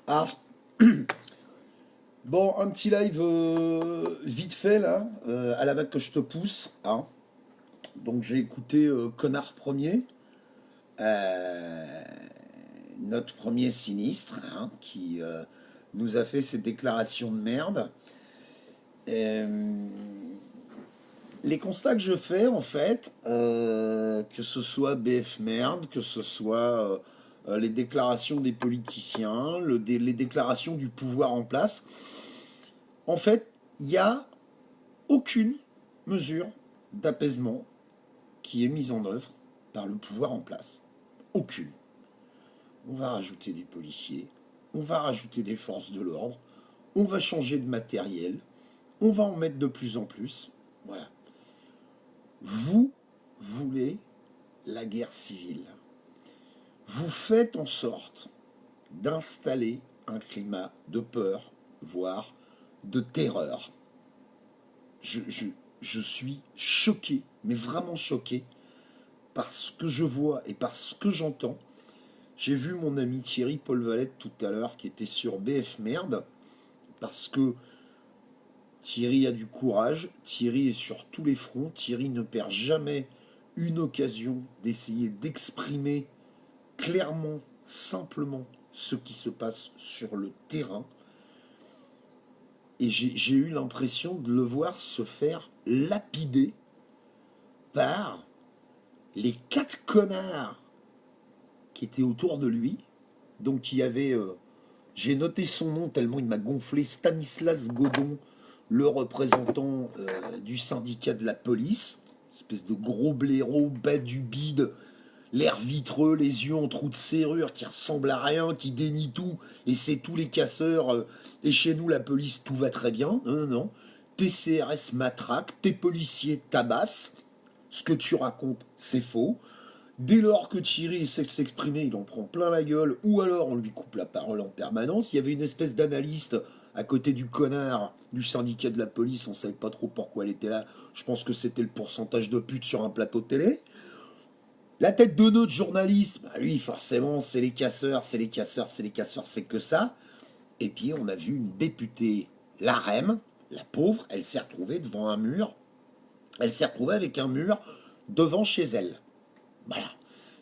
Ah, bon, un petit live vite fait là, à la vague que je te pousse. Hein. Donc j'ai écouté Connard premier, euh, notre premier sinistre, hein, qui nous a fait ses déclarations de merde. Euh, les constats que je fais en fait, que ce soit BF merde, que ce soit les déclarations des politiciens, les déclarations du pouvoir en place, en fait, il y a aucune mesure d'apaisement qui est mise en œuvre par le pouvoir en place. Aucune. On va rajouter des policiers, on va rajouter des forces de l'ordre, on va changer de matériel, on va en mettre de plus en plus. Voilà. Vous voulez la guerre civile. Vous faites en sorte d'installer un climat de peur, voire de terreur. Je, je, je suis choqué, mais vraiment choqué, par ce que je vois et par ce que j'entends. J'ai vu mon ami Thierry Paul Valette tout à l'heure qui était sur BF Merde, parce que Thierry a du courage, Thierry est sur tous les fronts, Thierry ne perd jamais une occasion d'essayer d'exprimer clairement, simplement ce qui se passe sur le terrain. Et j'ai eu l'impression de le voir se faire lapider par les quatre connards qui étaient autour de lui. Donc il y avait, j'ai noté son nom tellement il m'a gonflé, Stanislas Godon, le représentant du syndicat de la police, espèce de gros blaireau, bas du bide, l'air vitreux, les yeux en trous de serrure, qui ressemble à rien, qui dénie tout, et c'est tous les casseurs, et chez nous la police tout va très bien, non, non, non, tes CRS matraquent, tes policiers tabassent, ce que tu racontes c'est faux, dès lors que Thierry sait s'exprimer, il en prend plein la gueule, ou alors on lui coupe la parole en permanence. Il y avait une espèce d'analyste à côté du connard du syndicat de la police, on ne savait pas trop pourquoi elle était là. Je pense que c'était le pourcentage de putes sur un plateau de télé. La tête de notre journaliste, bah lui forcément c'est les casseurs, c'est les casseurs, c'est les casseurs, c'est que ça. Et puis on a vu une députée, la REM, la pauvre, elle s'est retrouvée devant un mur, elle s'est retrouvée avec un mur devant chez elle. Voilà.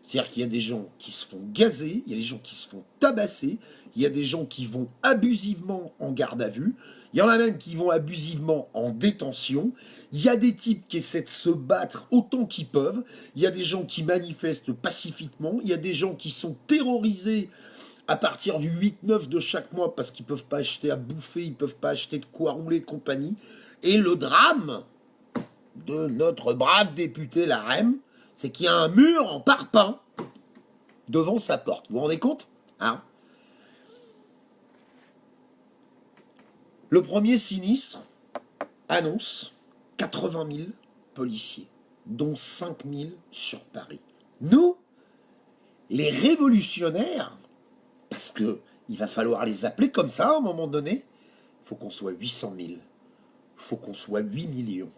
C'est-à-dire qu'il y a des gens qui se font gazer, il y a des gens qui se font tabasser, il y a des gens qui vont abusivement en garde à vue, il y en a même qui vont abusivement en détention, il y a des types qui essaient de se battre autant qu'ils peuvent, il y a des gens qui manifestent pacifiquement, il y a des gens qui sont terrorisés à partir du 8-9 de chaque mois parce qu'ils ne peuvent pas acheter à bouffer, ils ne peuvent pas acheter de quoi rouler, compagnie. Et le drame de notre brave député la REM, c'est qu'il y a un mur en parpaing devant sa porte. Vous vous rendez compte, hein? Le premier sinistre annonce 80 000 policiers, dont 5 000 sur Paris. Nous, les révolutionnaires, parce que il va falloir les appeler comme ça à un moment donné, il faut qu'on soit 800 000, il faut qu'on soit 8 millions,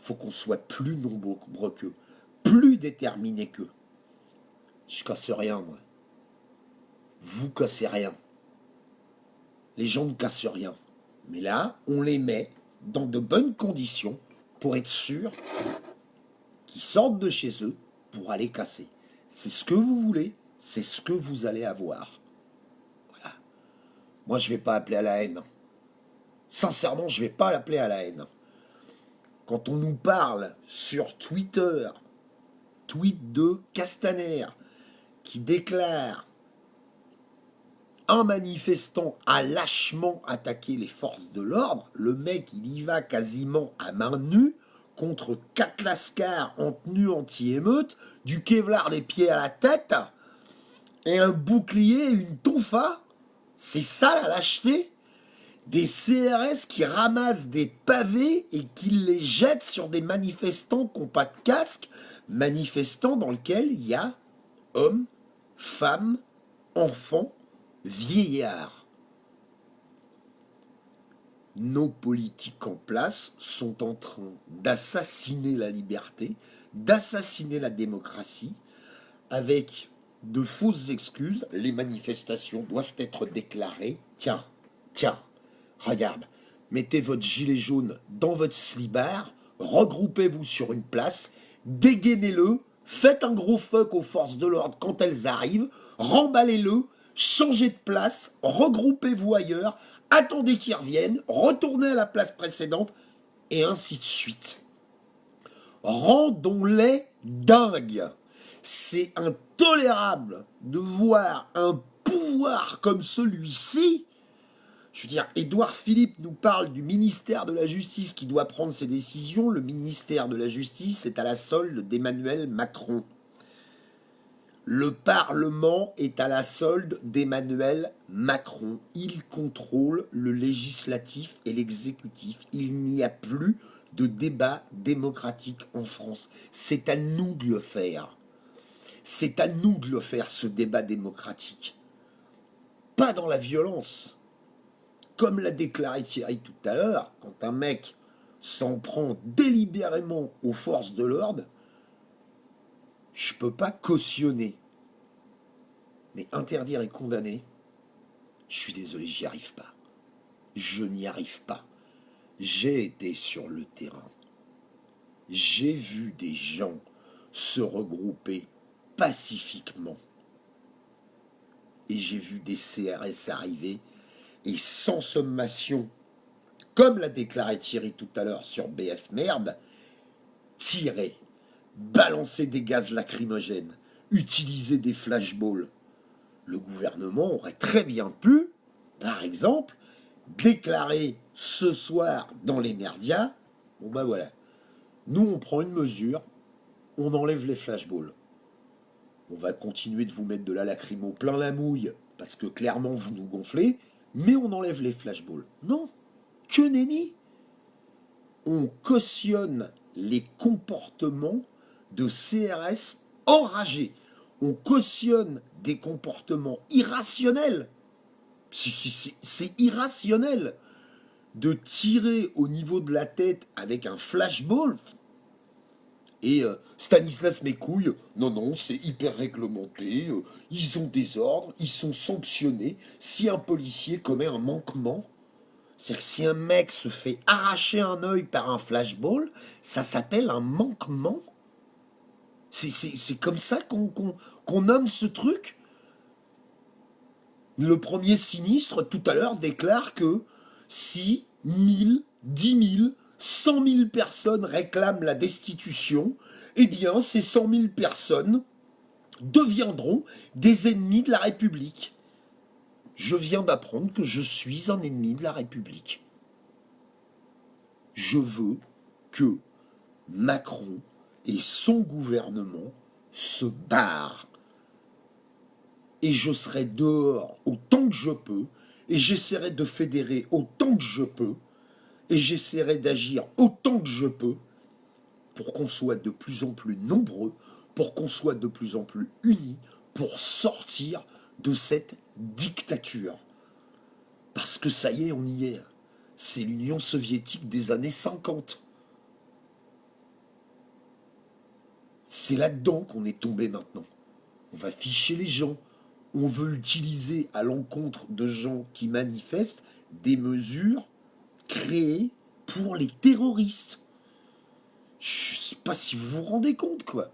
il faut qu'on soit plus nombreux qu'eux, plus déterminés qu'eux. Je casse rien, moi. Vous cassez rien. Les gens ne cassent rien. Mais là, on les met dans de bonnes conditions pour être sûr qu'ils sortent de chez eux pour aller casser. C'est ce que vous voulez, c'est ce que vous allez avoir. Voilà. Moi, je ne vais pas appeler à la haine. Sincèrement, je ne vais pas l'appeler à la haine. Quand on nous parle sur Twitter, tweet de Castaner, qui déclare un manifestant a lâchement attaqué les forces de l'ordre, le mec il y va quasiment à main nue contre 4 lascars en tenue anti-émeute, du Kevlar des pieds à la tête et un bouclier et une tonfa. C'est ça la lâcheté? Des CRS qui ramassent des pavés et qui les jettent sur des manifestants qui n'ont pas de casque, manifestants dans lesquels il y a hommes, femmes, enfants, vieillards. Nos politiques en place sont en train d'assassiner la liberté, d'assassiner la démocratie, avec de fausses excuses. Les manifestations doivent être déclarées. Tiens, regarde, mettez votre gilet jaune dans votre slibard, regroupez-vous sur une place, dégainez-le, faites un gros fuck aux forces de l'ordre quand elles arrivent, remballez-le, changez de place, regroupez-vous ailleurs, attendez qu'ils reviennent, retournez à la place précédente, et ainsi de suite. Rendons-les dingues. C'est intolérable de voir un pouvoir comme celui-ci. Je veux dire, Édouard Philippe nous parle du ministère de la Justice qui doit prendre ses décisions. Le ministère de la Justice est à la solde d'Emmanuel Macron. Le Parlement est à la solde d'Emmanuel Macron. Il contrôle le législatif et l'exécutif. Il n'y a plus de débat démocratique en France. C'est à nous de le faire. C'est à nous de le faire, ce débat démocratique. Pas dans la violence. Comme l'a déclaré Thierry tout à l'heure, quand un mec s'en prend délibérément aux forces de l'ordre, je peux pas cautionner. Mais interdire et condamner, je suis désolé, j'y arrive pas. Je n'y arrive pas. J'ai été sur le terrain. J'ai vu des gens se regrouper pacifiquement. Et j'ai vu des CRS arriver et sans sommation, comme l'a déclaré Thierry tout à l'heure sur BF Merde, tirer, balancer des gaz lacrymogènes, utiliser des flashballs. Le gouvernement aurait très bien pu, par exemple, déclarer ce soir dans les merdias, bon ben voilà, nous on prend une mesure, on enlève les flashballs. On va continuer de vous mettre de la lacrymo plein la mouille, parce que clairement vous nous gonflez, mais on enlève les flashballs. Non, que nenni. On cautionne les comportements de CRS enragés. On cautionne des comportements irrationnels. C'est irrationnel de tirer au niveau de la tête avec un flashball. Et Stanislas Mécouille, non, c'est hyper réglementé, ils ont des ordres, ils sont sanctionnés. Si un policier commet un manquement, c'est-à-dire que si un mec se fait arracher un œil par un flashball, ça s'appelle un manquement. C'est comme ça qu'on nomme ce truc. Le premier sinistre, tout à l'heure, déclare que si 1000, 10 000, 100 000 personnes réclament la destitution, eh bien, ces 100 000 personnes deviendront des ennemis de la République. Je viens d'apprendre que je suis un ennemi de la République. Je veux que Macron et son gouvernement se barrent. Et je serai dehors autant que je peux, et j'essaierai de fédérer autant que je peux, et j'essaierai d'agir autant que je peux, pour qu'on soit de plus en plus nombreux, pour qu'on soit de plus en plus unis, pour sortir de cette dictature. Parce que ça y est, on y est. C'est l'Union soviétique des années 50. C'est là-dedans qu'on est tombé maintenant. On va ficher les gens. On veut utiliser à l'encontre de gens qui manifestent des mesures créées pour les terroristes. Je ne sais pas si vous vous rendez compte, quoi.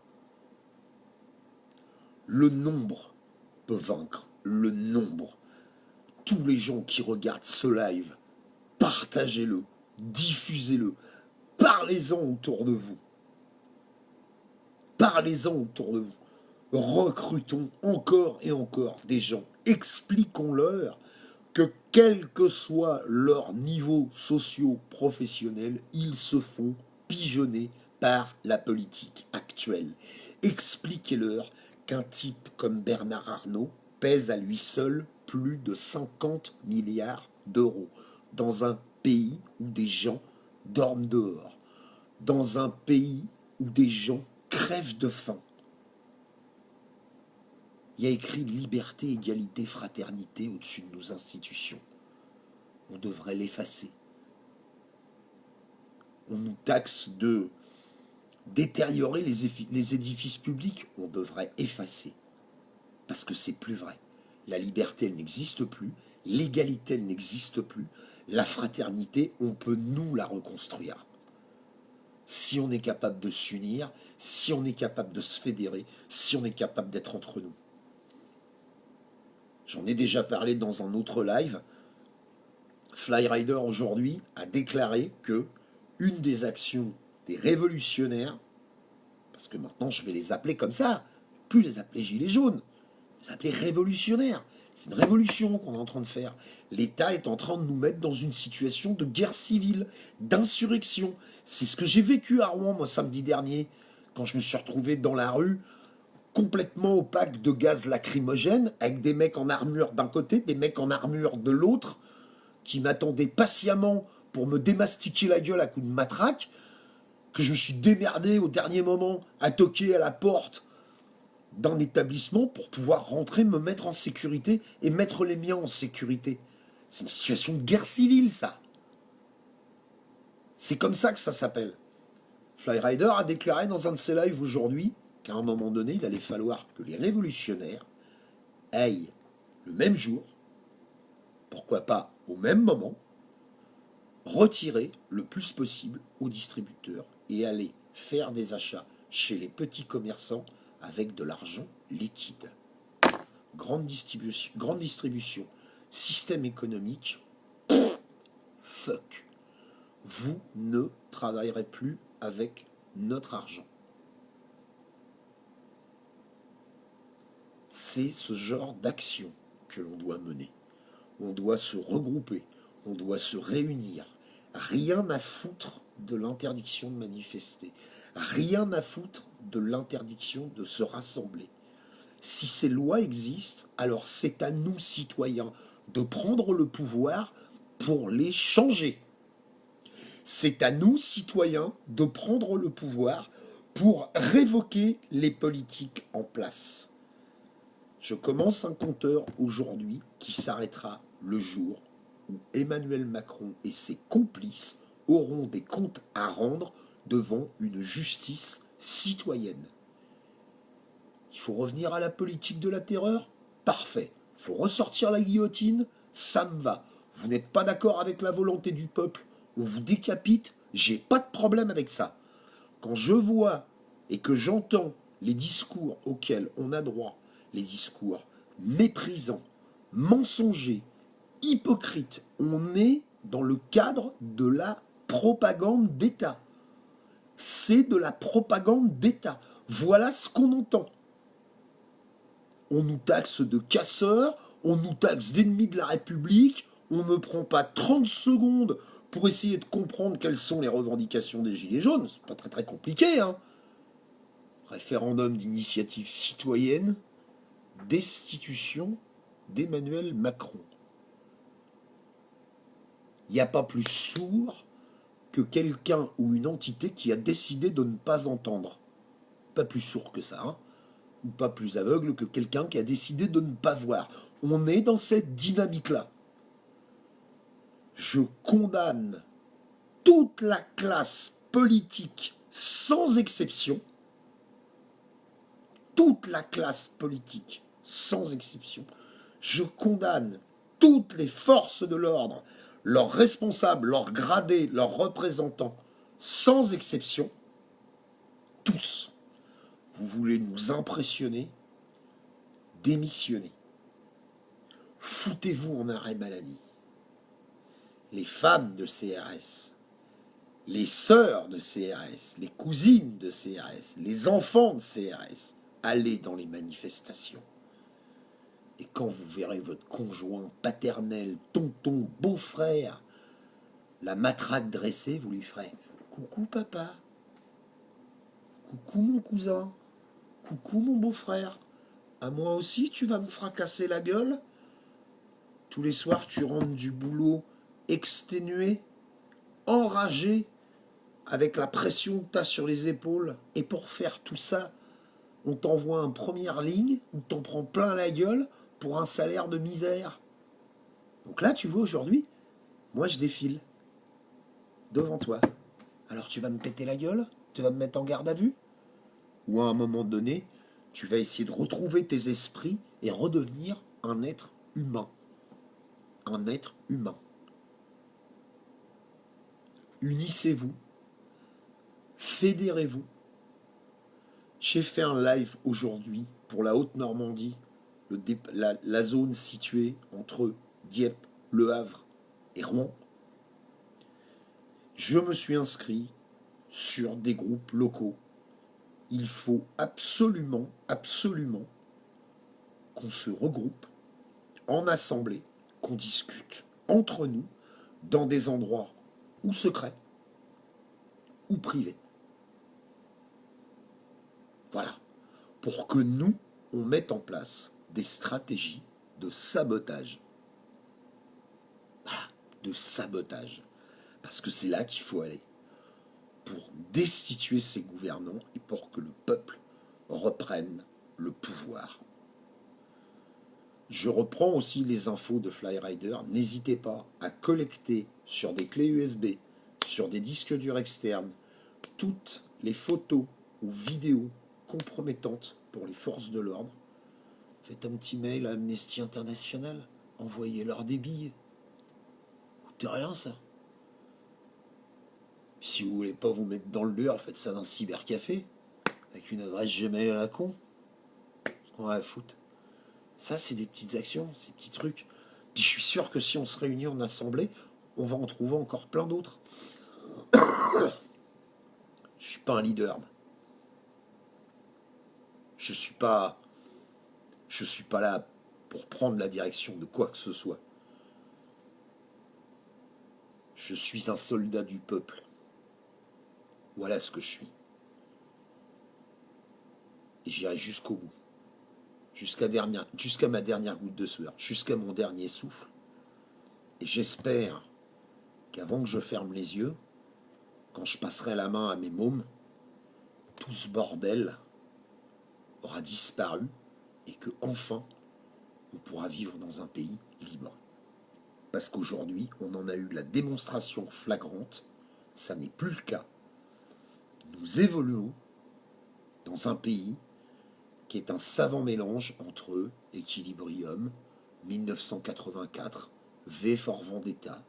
Le nombre peut vaincre. Le nombre. Tous les gens qui regardent ce live, partagez-le, diffusez-le, parlez-en autour de vous. Parlez-en autour de vous. Recrutons encore et encore des gens. Expliquons-leur que quel que soit leur niveau socio-professionnel, ils se font pigeonner par la politique actuelle. Expliquez-leur qu'un type comme Bernard Arnault pèse à lui seul plus de 50 milliards d'euros dans un pays où des gens dorment dehors, dans un pays où des gens crèvent de faim. Il y a écrit liberté, égalité, fraternité au-dessus de nos institutions. On devrait l'effacer. On nous taxe de détériorer les édifices publics. On devrait effacer. Parce que c'est plus vrai. La liberté, elle n'existe plus. L'égalité, elle n'existe plus. La fraternité, on peut nous la reconstruire. Si on est capable de s'unir, si on est capable de se fédérer, si on est capable d'être entre nous. J'en ai déjà parlé dans un autre live. Flyrider aujourd'hui a déclaré que une des actions des révolutionnaires, parce que maintenant je vais les appeler comme ça, plus les appeler gilets jaunes, les appeler révolutionnaires. C'est une révolution qu'on est en train de faire. L'État est en train de nous mettre dans une situation de guerre civile, d'insurrection. C'est ce que j'ai vécu à Rouen, moi, samedi dernier, quand je me suis retrouvé dans la rue, complètement opaque de gaz lacrymogène, avec des mecs en armure d'un côté, des mecs en armure de l'autre, qui m'attendaient patiemment pour me démastiquer la gueule à coups de matraque, que je me suis démerdé au dernier moment à toquer à la porte d'un établissement pour pouvoir rentrer, me mettre en sécurité et mettre les miens en sécurité. C'est une situation de guerre civile, ça. C'est comme ça que ça s'appelle. Flyrider a déclaré dans un de ses lives aujourd'hui qu'à un moment donné, il allait falloir que les révolutionnaires aillent le même jour, pourquoi pas au même moment, retirer le plus possible aux distributeurs et aller faire des achats chez les petits commerçants avec de l'argent liquide. Grande distribution, système économique, fuck. Vous ne travaillerez plus avec notre argent. C'est ce genre d'action que l'on doit mener. On doit se regrouper, on doit se réunir. Rien à foutre de l'interdiction de manifester. Rien à foutre de l'interdiction de se rassembler. Si ces lois existent, alors c'est à nous, citoyens, de prendre le pouvoir pour les changer. C'est à nous, citoyens, de prendre le pouvoir pour révoquer les politiques en place. Je commence un compteur aujourd'hui qui s'arrêtera le jour où Emmanuel Macron et ses complices auront des comptes à rendre devant une justice citoyenne. Il faut revenir à la politique de la terreur? Parfait. Il faut ressortir la guillotine? Ça me va. Vous n'êtes pas d'accord avec la volonté du peuple? On vous décapite? J'ai pas de problème avec ça. Quand je vois et que j'entends les discours auxquels on a droit, les discours méprisants, mensongers, hypocrites, on est dans le cadre de la propagande d'État. C'est de la propagande d'État. Voilà ce qu'on entend. On nous taxe de casseurs, on nous taxe d'ennemis de la République, on ne prend pas 30 secondes pour essayer de comprendre quelles sont les revendications des Gilets jaunes. C'est pas très très compliqué, hein. Référendum d'initiative citoyenne, destitution d'Emmanuel Macron. Il n'y a pas plus sourd que quelqu'un ou une entité qui a décidé de ne pas entendre. Pas plus sourd que ça, hein. Ou pas plus aveugle que quelqu'un qui a décidé de ne pas voir. On est dans cette dynamique-là. Je condamne toute la classe politique sans exception, toute la classe politique sans exception, je condamne toutes les forces de l'ordre, leurs responsables, leurs gradés, leurs représentants, sans exception, tous. Vous voulez nous impressionner? Démissionnez. Foutez-vous en arrêt maladie. Les femmes de CRS, les sœurs de CRS, les cousines de CRS, les enfants de CRS, allez dans les manifestations. Et quand vous verrez votre conjoint paternel, tonton, beau-frère, la matraque dressée, vous lui ferez « Coucou papa, coucou mon cousin, coucou mon beau-frère, à moi aussi tu vas me fracasser la gueule ?» Tous les soirs tu rentres du boulot exténué, enragé, avec la pression que tu as sur les épaules. Et pour faire tout ça, on t'envoie en première ligne, où t'en prends plein la gueule pour un salaire de misère. Donc là, tu vois, aujourd'hui, moi je défile devant toi. Alors tu vas me péter la gueule? Tu vas me mettre en garde à vue? Ou à un moment donné, tu vas essayer de retrouver tes esprits et redevenir un être humain. Un être humain. Unissez-vous, fédérez-vous. J'ai fait un live aujourd'hui pour la Haute-Normandie, la zone située entre Dieppe, Le Havre et Rouen. Je me suis inscrit sur des groupes locaux. Il faut absolument, absolument qu'on se regroupe en assemblée, qu'on discute entre nous dans des endroits ou secrets ou privés. Voilà. Pour que nous, on mette en place des stratégies de sabotage. Voilà, de sabotage. Parce que c'est là qu'il faut aller. Pour destituer ces gouvernants et pour que le peuple reprenne le pouvoir. Je reprends aussi les infos de Flyrider. N'hésitez pas à collecter sur des clés USB, sur des disques durs externes, toutes les photos ou vidéos compromettantes pour les forces de l'ordre. Faites un petit mail à Amnesty International, envoyez-leur des billets. Coûte rien ça. Si vous voulez pas vous mettre dans le dur, faites ça dans un cybercafé, avec une adresse Gmail à la con. On va foutre. Ça, c'est des petites actions, ces petits trucs. Puis je suis sûr que si on se réunit en assemblée, on va en trouver encore plein d'autres. Je suis pas un leader. Je suis pas là pour prendre la direction de quoi que ce soit. Je suis un soldat du peuple. Voilà ce que je suis. Et j'irai jusqu'au bout. Jusqu'à ma dernière goutte de sueur. Jusqu'à mon dernier souffle. Et j'espère qu'avant que je ferme les yeux, quand je passerai la main à mes mômes, tout ce bordel aura disparu et que enfin on pourra vivre dans un pays libre. Parce qu'aujourd'hui, on en a eu la démonstration flagrante, ça n'est plus le cas. Nous évoluons dans un pays qui est un savant mélange entre Equilibrium, 1984, V for Vendetta.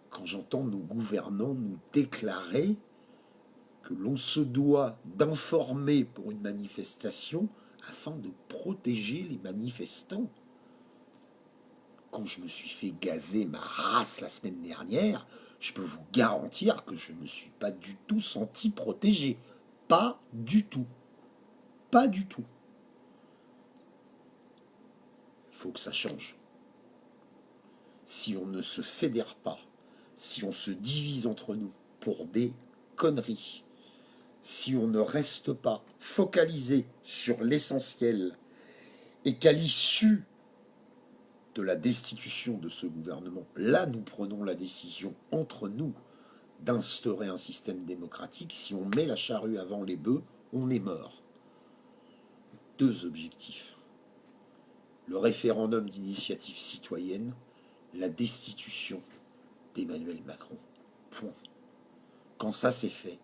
Quand j'entends nos gouvernants nous déclarer que l'on se doit d'informer pour une manifestation afin de protéger les manifestants. Quand je me suis fait gazer ma race la semaine dernière, je peux vous garantir que je ne me suis pas du tout senti protégé. Pas du tout. Pas du tout. Il faut que ça change. Si on ne se fédère pas, si on se divise entre nous pour des conneries, si on ne reste pas focalisé sur l'essentiel et qu'à l'issue de la destitution de ce gouvernement, là nous prenons la décision entre nous d'instaurer un système démocratique, si on met la charrue avant les bœufs, on est mort. 2 objectifs. Le référendum d'initiative citoyenne, la destitution d'Emmanuel Macron. Point. Quand ça c'est fait,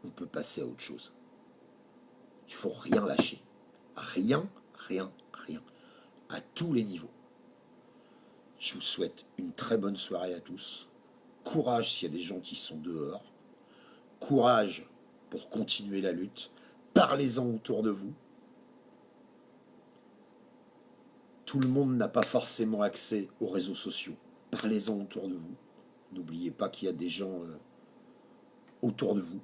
on peut passer à autre chose. Il ne faut rien lâcher. Rien, rien, rien. À tous les niveaux. Je vous souhaite une très bonne soirée à tous. Courage s'il y a des gens qui sont dehors. Courage pour continuer la lutte. Parlez-en autour de vous. Tout le monde n'a pas forcément accès aux réseaux sociaux. Parlez-en autour de vous. N'oubliez pas qu'il y a des gens autour de vous.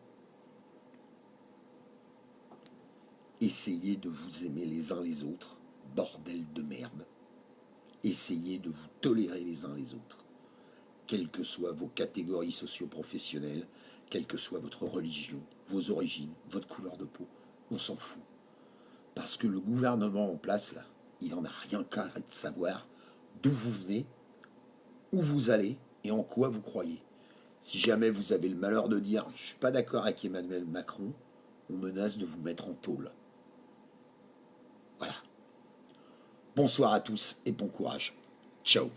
Essayez de vous aimer les uns les autres. Bordel de merde. Essayez de vous tolérer les uns les autres. Quelles que soient vos catégories socio-professionnelles, quelle que soit votre religion, vos origines, votre couleur de peau, on s'en fout. Parce que le gouvernement en place, là, il n'en a rien qu'à de savoir d'où vous venez, où vous allez et en quoi vous croyez. Si jamais vous avez le malheur de dire « je ne suis pas d'accord avec Emmanuel Macron », on menace de vous mettre en tôle. Voilà. Bonsoir à tous et bon courage. Ciao.